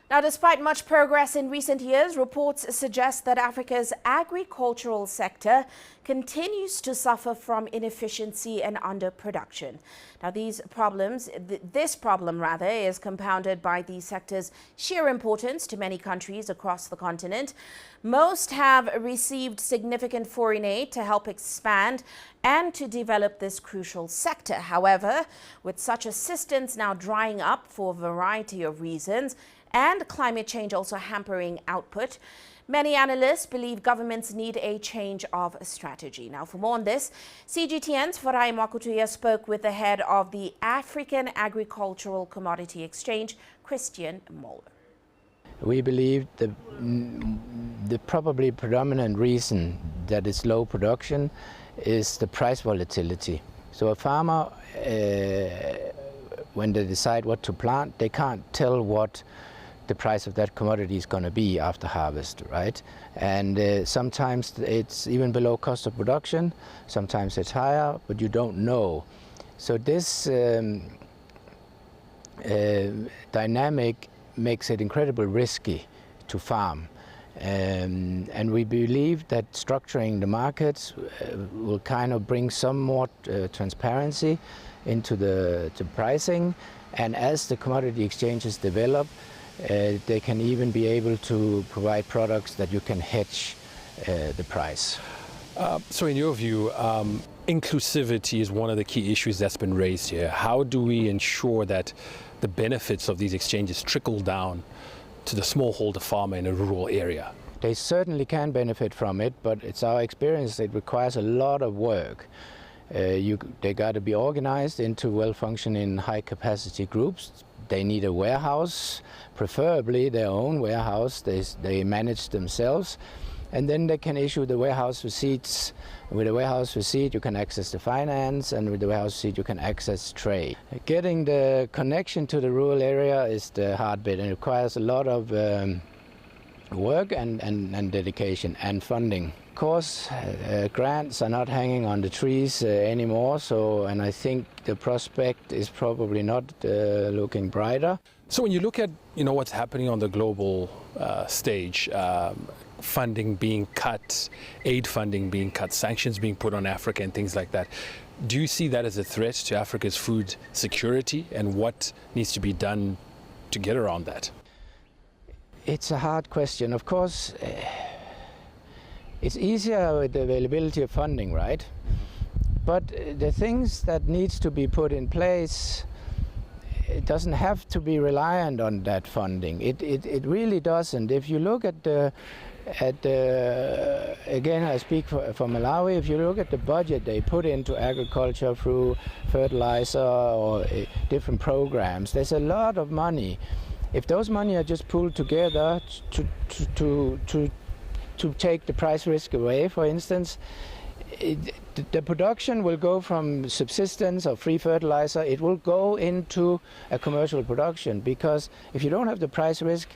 Now, despite much progress in recent years, reports suggest that Africa's agricultural sector continues to suffer from inefficiency and underproduction. Now, this problem is compounded by the sector's sheer importance to many countries across the continent. Most have received significant foreign aid to help expand and to develop this crucial sector. However, with such assistance now drying up for a variety of reasons, and climate change also hampering output, many analysts believe governments need a change of strategy. Now, for more on this, CGTN's Farai Makutuya spoke with the head of the African Agricultural Commodity Exchange, Kristian Moller. We believe the probably predominant reason that it's low production is the price volatility. So a farmer, when they decide what to plant, they can't tell what the price of that commodity is going to be after harvest, right? And sometimes it's even below cost of production, sometimes it's higher, but you don't know. So this dynamic makes it incredibly risky to farm. And we believe that structuring the markets will kind of bring some more transparency into the pricing. And as the commodity exchanges develop, they can even be able to provide products that you can hedge the price. So in your view, inclusivity is one of the key issues that's been raised here. How do we ensure that the benefits of these exchanges trickle down to the smallholder farmer in a rural area? They certainly can benefit from it, but it's our experience it requires a lot of work. They got to be organized into well-functioning high-capacity groups. They need a warehouse, preferably their own warehouse. They manage themselves, and then they can issue the warehouse receipts. With a warehouse receipt, you can access the finance, and with the warehouse receipt, you can access trade. Getting the connection to the rural area is the hard bit, and it requires a lot of work and dedication and funding. Of course, grants are not hanging on the trees anymore, and I think the prospect is probably not looking brighter. So when you look at what's happening on the global stage, funding being cut, aid funding being cut, sanctions being put on Africa and things like that, do you see that as a threat to Africa's food security, and what needs to be done to get around that? It's a hard question. Of course, it's easier with the availability of funding, right? But the things that needs to be put in place, it doesn't have to be reliant on that funding. It really doesn't. If you look at the again, I speak for Malawi, if you look at the budget they put into agriculture through fertilizer or different programs, there's a lot of money. If those money are just pulled together to take the price risk away, for instance, the production will go from subsistence or free fertilizer, it will go into a commercial production, because if you don't have the price risk,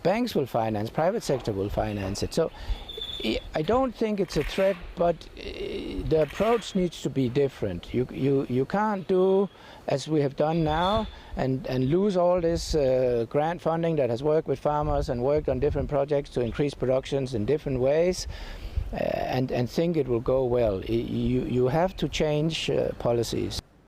banks will finance, private sector will finance it. So I don't think it's a threat, but the approach needs to be different. You can't do as we have done now and lose all this grant funding that has worked with farmers and worked on different projects to increase productions in different ways and think it will go well. You have to change policies.